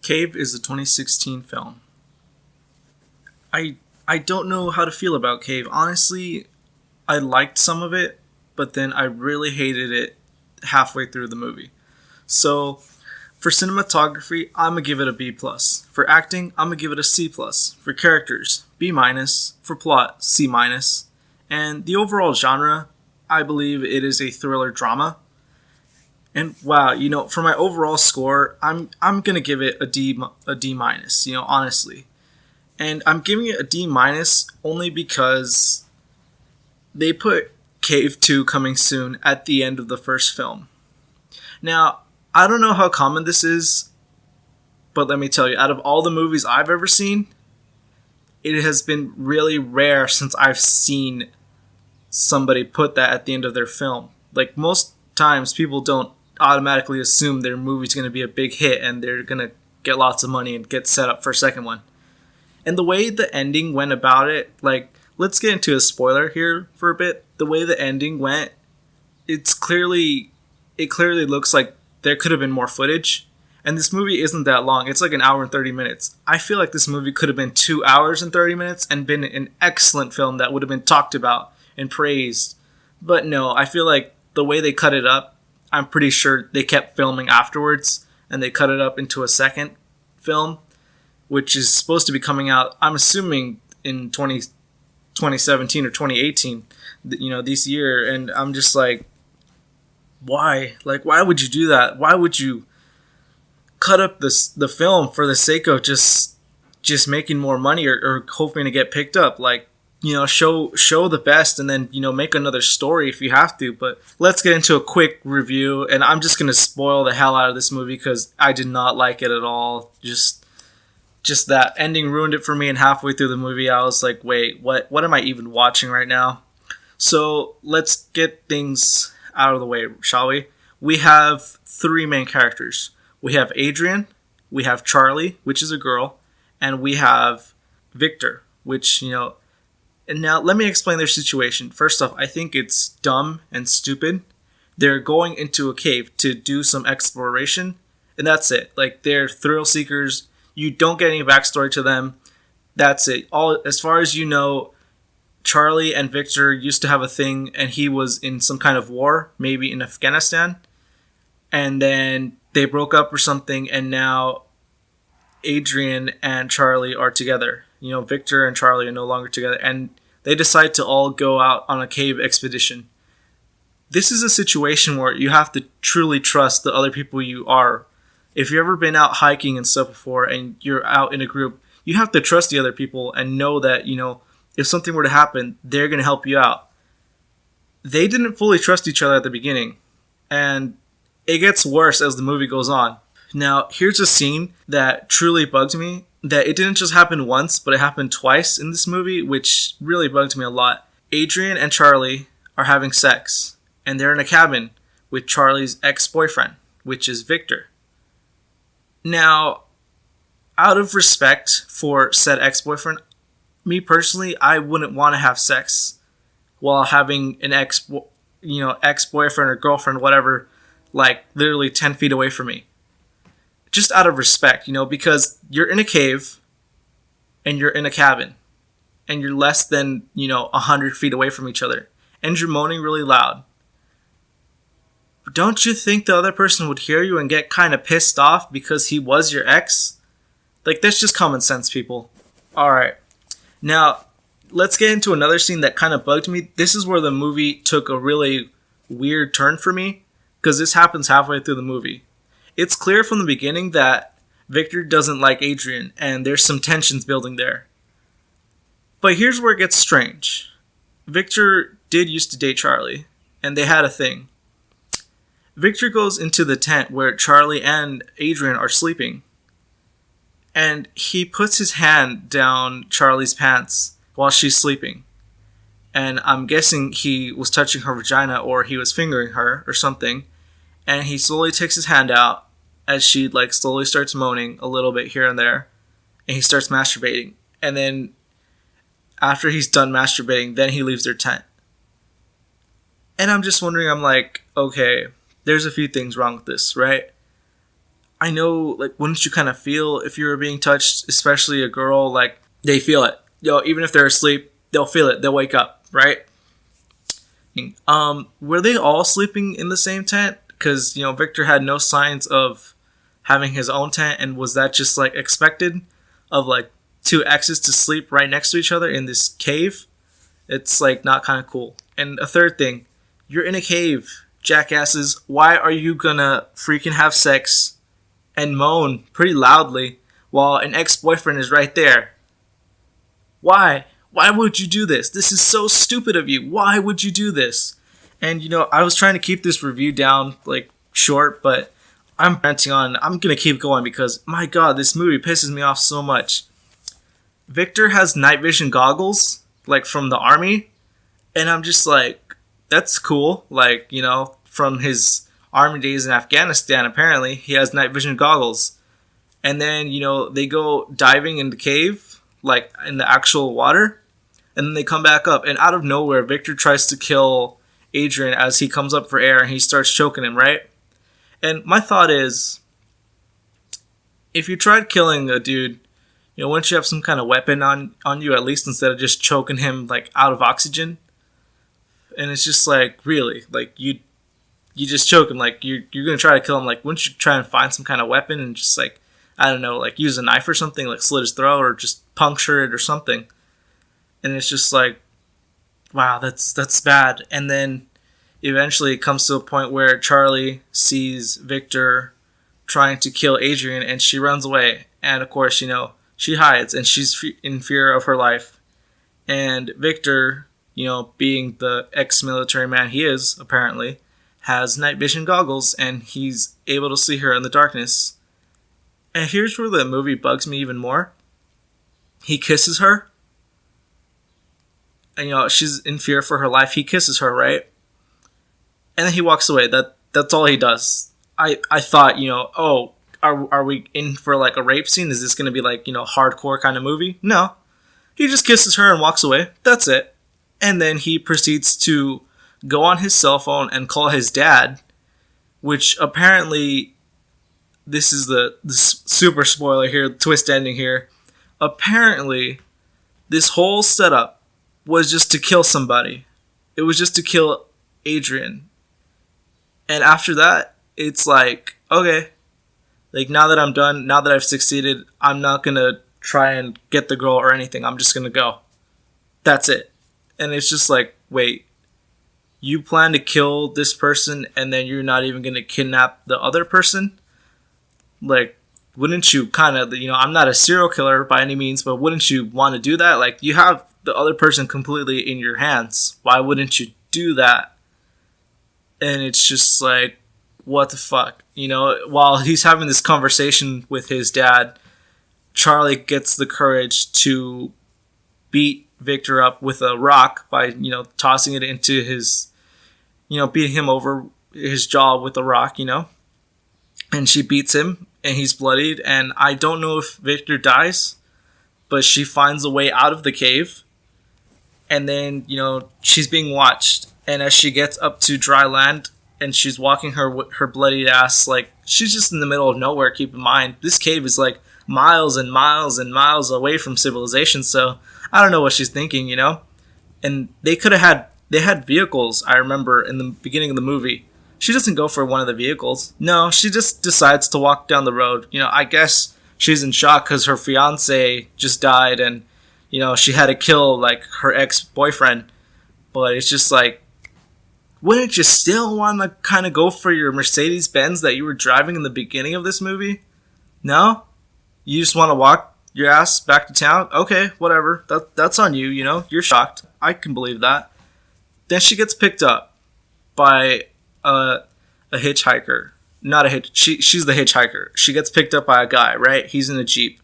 Cave is a 2016 film. I I don't know how to feel about Cave. Honestly, I liked some of it, but then I really hated it halfway through the movie. So for cinematography, I'm gonna give it a B plus. For acting, I'm gonna give it a C plus. For characters, B minus. For plot, C minus. And the overall genre, I believe it is a thriller drama. And wow, for my overall score, I'm gonna give it a D minus. Honestly, and I'm giving it a D minus only because they put Cave 2 coming soon at the end of the first film. Now, I don't know how common this is, but let me tell you, out of all the movies I've ever seen, it has been really rare since I've seen somebody put that at the end of their film. Like, most times, people don't automatically assume their movie's going to be a big hit and they're going to get lots of money and get set up for a second one. And the way the ending went about it, like, let's get into a spoiler here for a bit. The way the ending went, it clearly looks like there could have been more footage. And this movie isn't that long. It's like an hour and 30 minutes. I feel like this movie could have been 2 hours and 30 minutes and been an excellent film that would have been talked about and praised. But no, I feel like the way they cut it up, I'm pretty sure they kept filming afterwards and they cut it up into a second film, which is supposed to be coming out, I'm assuming, in 2017 or 2018, this year. And I'm just like, why? Like, why would you do that? Why would you cut up the film for the sake of just making more money or hoping to get picked up? Like, show the best and then, make another story if you have to. But let's get into a quick review. And I'm just going to spoil the hell out of this movie because I did not like it at all. Just that ending ruined it for me. And halfway through the movie, I was like, wait, what am I even watching right now? So let's get things out of the way, shall we? We have three main characters. We have Adrian, we have Charlie, which is a girl, and we have Victor, which, And now let me explain their situation. First off, I think it's dumb and stupid. They're going into a cave to do some exploration, and that's it. Like, they're thrill seekers. You don't get any backstory to them. That's it. All as far as you know, Charlie and Victor used to have a thing, and he was in some kind of war, maybe in Afghanistan. And then they broke up or something, and now Adrian and Charlie are together. Victor and Charlie are no longer together, and they decide to all go out on a cave expedition. This is a situation where you have to truly trust the other people you are. If you've ever been out hiking and stuff before, and you're out in a group, you have to trust the other people and know that, if something were to happen, they're going to help you out. They didn't fully trust each other at the beginning, and it gets worse as the movie goes on. Now, here's a scene that truly bugged me, that it didn't just happen once, but it happened twice in this movie, which really bugged me a lot. Adrian and Charlie are having sex, and they're in a cabin with Charlie's ex-boyfriend, which is Victor. Now, out of respect for said ex-boyfriend, me personally, I wouldn't want to have sex while having an ex-boyfriend or girlfriend, whatever, like literally 10 feet away from me. Just out of respect, because you're in a cave and you're in a cabin and you're less than, 100 feet away from each other and you're moaning really loud. Don't you think the other person would hear you and get kind of pissed off because he was your ex? Like, that's just common sense, people. Alright. Now, let's get into another scene that kind of bugged me. This is where the movie took a really weird turn for me, because this happens halfway through the movie. It's clear from the beginning that Victor doesn't like Adrian, and there's some tensions building there. But here's where it gets strange. Victor did used to date Charlie, and they had a thing. Victor goes into the tent where Charlie and Adrian are sleeping, and he puts his hand down Charlie's pants while she's sleeping. And I'm guessing he was touching her vagina, or he was fingering her or something. And he slowly takes his hand out as she slowly starts moaning a little bit here and there. And he starts masturbating. And then after he's done masturbating, then he leaves their tent. And I'm just wondering, I'm like, okay, there's a few things wrong with this, right? I know, like, wouldn't you kind of feel if you were being touched, especially a girl, like, they feel it. Even if they're asleep, they'll feel it. They'll wake up, right? Were they all sleeping in the same tent? Because, Victor had no signs of having his own tent, and was that just, like, expected of, like, two exes to sleep right next to each other in this cave? It's, like, not kind of cool. And a third thing, you're in a cave, jackasses. Why are you gonna freaking have sex and moan pretty loudly while an ex-boyfriend is right there? Why? Why would you do this? This is so stupid of you. Why would you do this? And, I was trying to keep this review down, like, short, but I'm ranting on. I'm going to keep going because, my God, this movie pisses me off so much. Victor has night vision goggles, like, from the army, and I'm just like, that's cool. Like, from his army days in Afghanistan, apparently, he has night vision goggles. And then, they go diving in the cave, like, in the actual water, and then they come back up, and out of nowhere, Victor tries to kill Adrian as he comes up for air, and he starts choking him, right? And my thought is, if you tried killing a dude, wouldn't you have some kind of weapon on you, at least, instead of just choking him, like, out of oxygen? And it's just like, really, like, you just choke him, like, you're gonna try to kill him, like, wouldn't you try and find some kind of weapon and just, like, I don't know, like, use a knife or something, like, slit his throat or just puncture it or something? And it's just like, wow, that's bad. And then eventually it comes to a point where Charlie sees Victor trying to kill Adrian, and she runs away. And of course, she hides, and she's in fear of her life. And Victor, being the ex-military man he is, apparently, has night vision goggles, and he's able to see her in the darkness. And here's where the movie bugs me even more. He kisses her. And, she's in fear for her life. He kisses her, right? And then he walks away. That's all he does. I thought, oh, are we in for, like, a rape scene? Is this going to be, like, hardcore kind of movie? No. He just kisses her and walks away. That's it. And then he proceeds to go on his cell phone and call his dad, which apparently, this is the super spoiler here, twist ending here. Apparently, this whole setup was just to kill somebody. It was just to kill Adrian. And after that, it's like, okay, like, now that I'm done, now that I've succeeded, I'm not going to try and get the girl or anything. I'm just going to go. That's it. And it's just like, wait, you plan to kill this person and then you're not even going to kidnap the other person? Like, wouldn't you kind of, I'm not a serial killer by any means, but wouldn't you want to do that? Like, you have the other person completely in your hands. Why wouldn't you do that? And it's just like, what the fuck? While he's having this conversation with his dad, Charlie gets the courage to beat Victor up with a rock by, tossing it into his, beating him over his jaw with a rock, And she beats him, and he's bloodied, and I don't know if Victor dies, but she finds a way out of the cave, and then, she's being watched, and as she gets up to dry land, and she's walking her bloodied ass, like, she's just in the middle of nowhere, keep in mind. This cave is, like, miles and miles and miles away from civilization, so I don't know what she's thinking, And they had vehicles, I remember, in the beginning of the movie. She doesn't go for one of the vehicles. No, she just decides to walk down the road. I guess she's in shock because her fiance just died and, she had to kill, like, her ex-boyfriend. But it's just like, wouldn't you still want to kind of go for your Mercedes-Benz that you were driving in the beginning of this movie? No? You just want to walk your ass back to town? Okay, whatever. That's on you, You're shocked. I can believe that. Then she gets picked up by a hitchhiker. Not a hitch. She's the hitchhiker. She gets picked up by a guy, right? He's in a Jeep.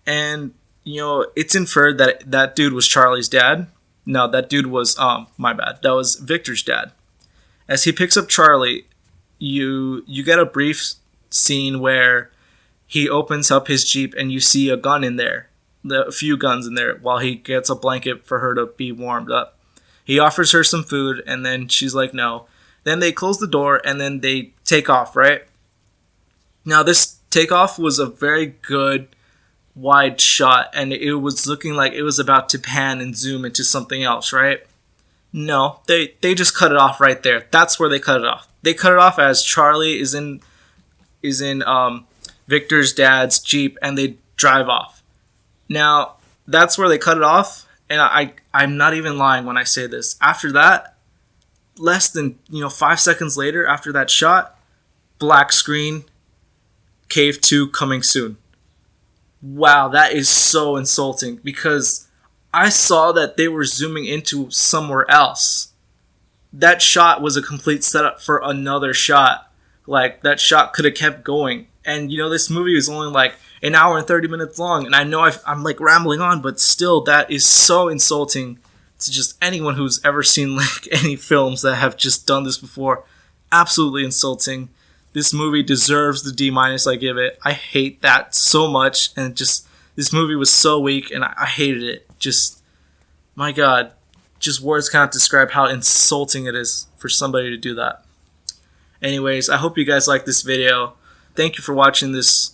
And, it's inferred that that dude was Charlie's dad. No, that dude was, my bad. That was Victor's dad. As he picks up Charlie, you get a brief scene where he opens up his Jeep and you see a gun in there. A few guns in there while he gets a blanket for her to be warmed up. He offers her some food and then she's like, no. Then they close the door and then they take off, right? Now, this takeoff was a very good wide shot, and it was looking like it was about to pan and zoom into something else, right? No, they just cut it off right there. That's where they cut it off. They cut it off as Charlie is in Victor's dad's Jeep, and they drive off. Now, that's where they cut it off, and I'm not even lying when I say this. After that, less than 5 seconds later, after that shot, black screen, Cave 2 coming soon. Wow, that is so insulting, because I saw that they were zooming into somewhere else. That shot was a complete setup for another shot. Like, that shot could have kept going. And, this movie is only like an hour and 30 minutes long. And I know I'm like rambling on, but still, that is so insulting to just anyone who's ever seen like any films that have just done this before. Absolutely insulting. This movie deserves the D- I give it. I hate that so much. And just, this movie was so weak, and I hated it. Just, my God. Just words can't describe how insulting it is for somebody to do that. Anyways, I hope you guys like this video. Thank you for watching this.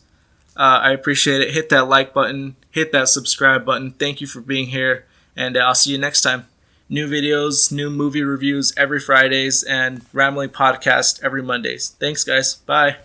I appreciate it. Hit that like button. Hit that subscribe button. Thank you for being here. And I'll see you next time. New videos, new movie reviews every Fridays, and Rambling Podcast every Mondays. Thanks, guys. Bye.